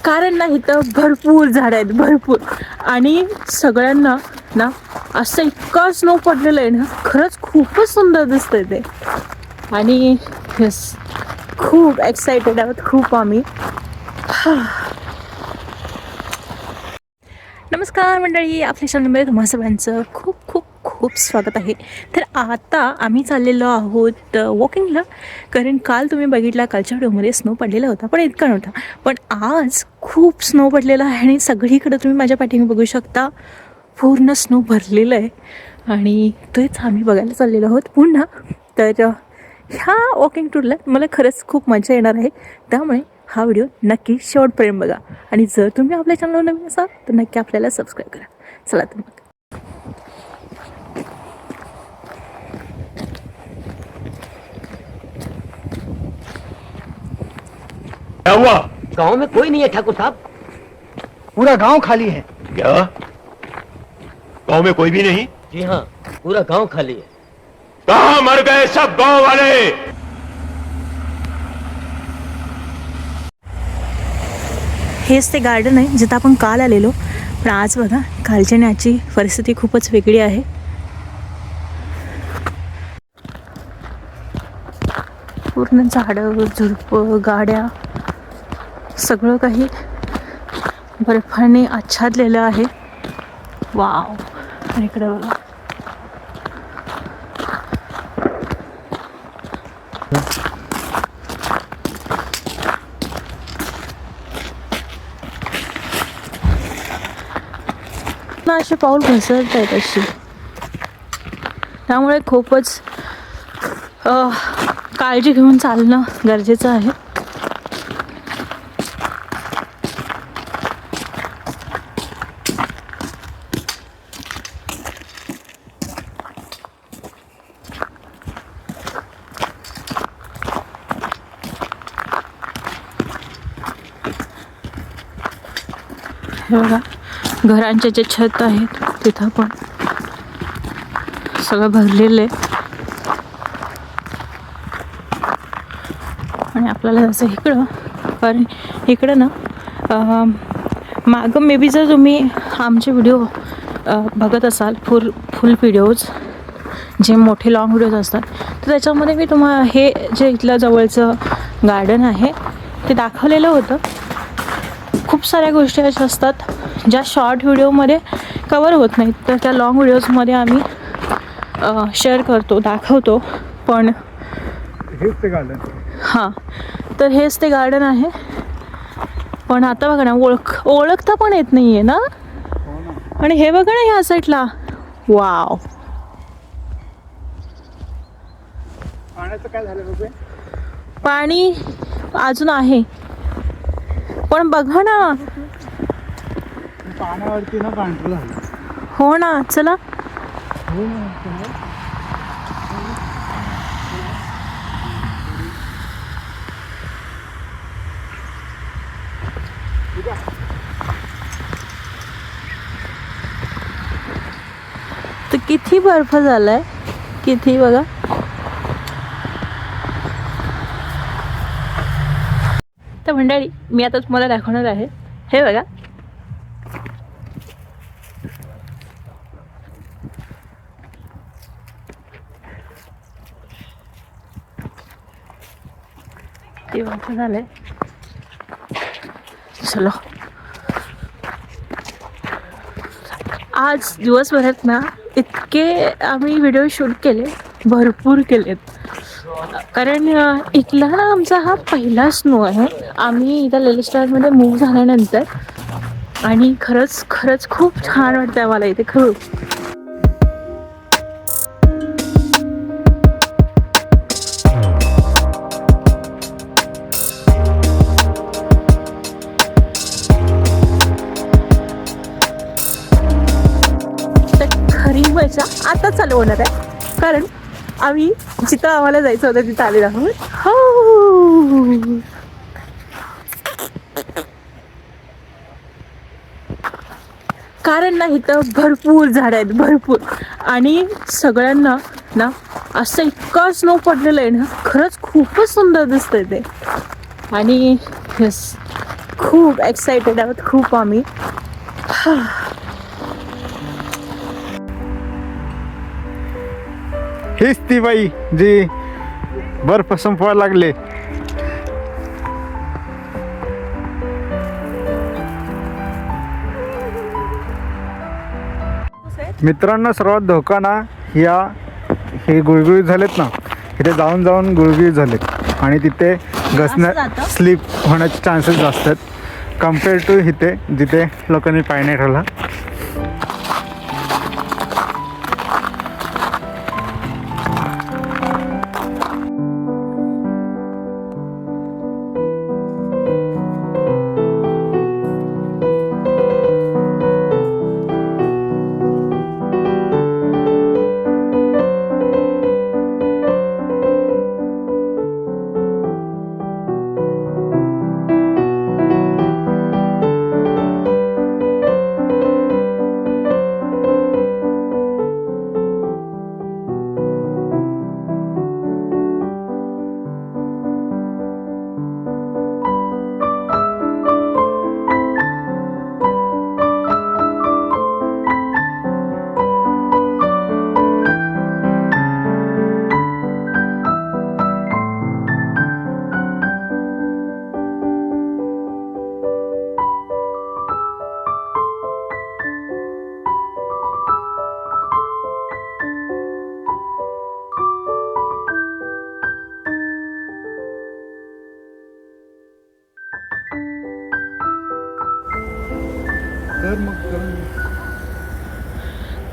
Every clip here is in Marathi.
कारण ना इथं भरपूर झाडं आहेत, भरपूर. आणि सगळ्यांना ना असं इतका स्नो पडलेलं आहे ना, खरंच खूपच सुंदर दिसतंय ते. आणि यस, खूप एक्सायटेड आहोत खूप आम्ही. नमस्कार मंडळी, आपल्या चॅनलमध्ये तुम्हा सगळ्यांचं खूप खूप खूप स्वागत आहे. तर आता आम्ही चाललेलो आहोत वॉकिंगला. कारण काल तुम्ही बघितला, कालच्या व्हिडिओमध्ये स्नो पडलेला होता, पण इतका नव्हता. पण आज खूप स्नो पडलेला आहे आणि सगळीकडे तुम्ही माझ्या पाठीने बघू शकता, पूर्ण स्नो भरलेलं आहे. आणि तेच आम्ही बघायला चाललेलो आहोत पुन्हा. तर ह्या वॉकिंग टूरला मला खरंच खूप मजा येणार आहे, त्यामुळे हा व्हिडिओ नक्की शेवटपर्यंत बघा. आणि जर तुम्ही आपल्या चॅनलवर नवीन असाल तर नक्की आपल्याला सबस्क्राईब करा. चला तर मग. क्या हुआ? गांव में कोई नहीं है ठाकुर साहब। पूरा गांव खाली है। क्या गांव में कोई भी नहीं? जी हाँ, पूरा गांव खाली है। कहाँ मर गए सब गांव वाले? हेच ते गार्डन आहे जिथं आपण काल आलेलो. पण आज बघा, कालच्या आणि आजची परिस्थिती खूपच वेगळी आहे. पूर्ण झाडं, झुडपं, गाड्या, सगळं काही बर्फाने आच्छादलेलं आहे. वाव. आणि इकडे बघा, असे पाऊल घसरत आहेत अशी. त्यामुळे खूपच काळजी घेऊन चालणं गरजेचं आहे. हे बघा, घरांचे जे छत आहेत तिथं पण सगळं भरलेलं आहे. आणि आपल्याला जसं इकडं, कारण इकडं ना मागं मे बी जर तुम्ही आमचे व्हिडिओ बघत असाल, फुल व्हिडिओज जे मोठे लॉंग व्हिडिओज असतात, तर त्याच्यामध्ये मी तुम्हाला हे जे इथलं जवळचं गार्डन आहे ते दाखवलेलं होतं. खूप साऱ्या गोष्टी अशा असतात ज्या शॉर्ट व्हिडिओमध्ये कवर होत नाहीत, तर त्या लॉंग व्हिडिओजमध्ये आम्ही शेअर करतो, दाखवतो. पण हेच ते गार्डन. हां, तर हेच ते गार्डन आहे. पण आता बघा ना, ओळखता पण येत नाही आहे ना. आणि हे बघा ना, ह्या साईडला वाव. पाण्याचं काय झालं बघूया. पाणी अजून आहे, पण बघा ना. पाण्यावरती ना पांढरं झालं. हो ना, चला. हो ना. तर किती बर्फ झालाय, किती बघा. तर मंडळी, मी आता तुम्हाला दाखवणार आहे. हे बघा, ते बर्फ झालंय. चलो, आज दिवसभरात ना इतके आम्ही व्हिडिओ शूट केले, भरपूर केलेत. कारण इथला ना आमचा हा पहिला स्नो आहे. आम्ही इथं लेली स्टारमध्ये मूव्ह झाल्यानंतर. आणि खरंच खरंच खूप छान वाटतं आम्हाला इथे खूप. खरी मजा आता चालू होणार आहे, कारण आम्ही जिथं आम्हाला जायचं होतं तिथं आलेलो आहोत. हो, कारण ना इथं भरपूर झाडं आहेत, भरपूर. आणि सगळ्यांना ना असं इतका स्नो पडलेलं आहे ना, खरंच खूपच सुंदर दिसतंय ते. आणि यस, खूप एक्सायटेड आहोत, खूप आम्ही. हीच ती बाई जी बर्फ संपवायला लागले. मित्रांनो, सर्वात धोका ना हे गुळगुळीत झालेत ना, इथे जाऊन जाऊन गुळगुळीत झालेत आणि तिथे घसण्या जातं? स्लिप होण्याचे चान्सेस जास्त आहेत कम्पेअर टू इथे जिथे लोकांनी पाय नाही ठेवला.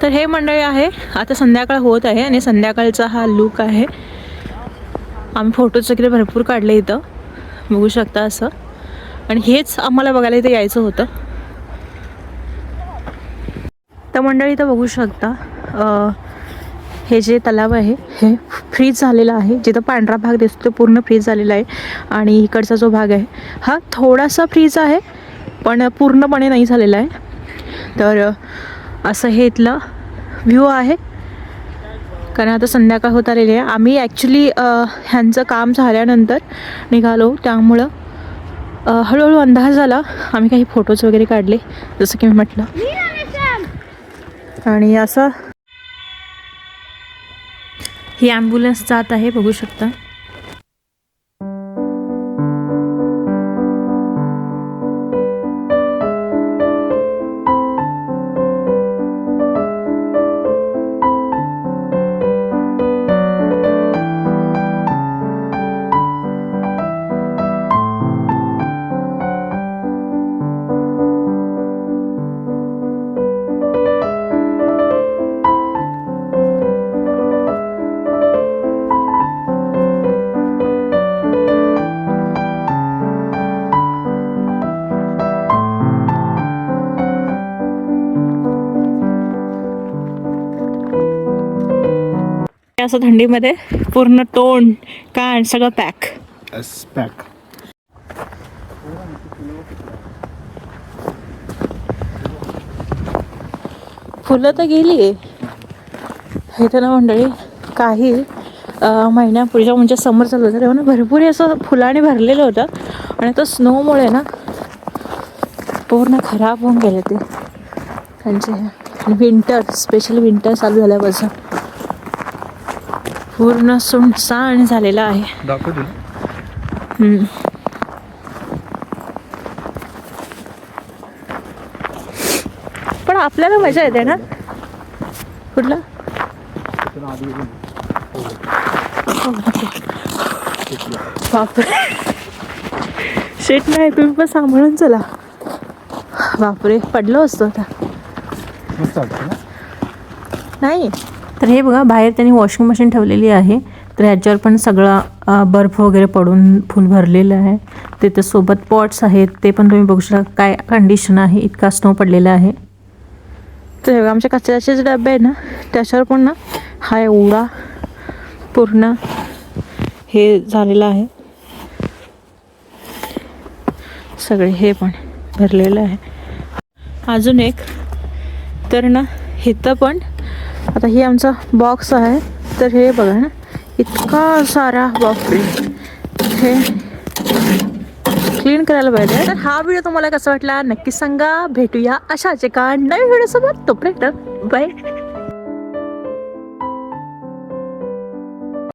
तर हे मंडळी आहे, आता संध्याकाळ होत आहे आणि संध्याकाळचा हा लुक आहे. आम्ही फोटोज वगैरे भरपूर काढले इथं, बघू शकता असं. आणि हेच आम्हाला बघायला इथं यायचं होतं. तर मंडळी इथं बघू शकता हे जे तलाव आहे हे फ्रीज झालेलं आहे. जिथं पांढरा भाग दिसतो तो पूर्ण फ्रीज झालेला आहे आणि इकडचा जो भाग आहे हा थोडासा फ्रीज आहे पण पूर्णपणे नाही झालेला आहे. तर असं हे इथलं व्ह्यू आहे. कारण आता संध्याकाळ होत आलेली आहे. आम्ही ॲक्च्युली ह्यांचं काम झाल्यानंतर निघालो, त्यामुळं हळूहळू अंधार झाला. आम्ही काही फोटोज वगैरे काढले जसं की मी म्हटलं. आणि असं ही ॲम्ब्युलन्स जात आहे, बघू शकता. असं थंडीमध्ये पूर्ण तोंड कान सगळं पॅक. पॅक. फुलं तर गेली आहे इथं ना मंडळी. काही महिन्यापूर्वीच्या म्हणजे समर चालू होतं तेव्हा ना भरपूर असं फुलाने भरलेलं होतं आणि आता स्नोमुळे ना पूर्ण खराब होऊन गेले ते त्यांचे. आणि विंटर, स्पेशली विंटर चालू झाल्यापासून पूर्ण सुनसान झालेला आहे. पण आपल्याला मजा येते ना. कुठला बापरे, शेट नाही, तुम्ही पण सांभाळून चला. बापरे, पडलो असतो आता. नाही तर हे बघा, बाहेर त्यांनी वॉशिंग मशीन ठेवलेली आहे. तर ह्याच्यावर पण सगळा बर्फ वगैरे पडून फुल भरलेलं आहे. तिथे सोबत पॉट्स आहेत, ते पण तुम्ही बघू शकता काय कंडिशन आहे. इतका स्नो पडलेला आहे. तर हे बघा, आमच्या कचऱ्याचे जे डबे आहे ना त्याच्यावर पण ना हा एवढा पूर्ण हे झालेलं आहे. सगळे हे पण भरलेलं आहे. अजून एक तर ना इथं पण आता हे आमचा बॉक्स आहे. तर हे बघा ना, इतका सारा बापरे, हे क्लीन करायला पाहिजे. तर हा व्हिडिओ तुम्हाला कसा वाटला नक्की सांगा. भेटूया अशाच एका नवीन व्हिडिओ सोबत. तोपर्यंत बाय.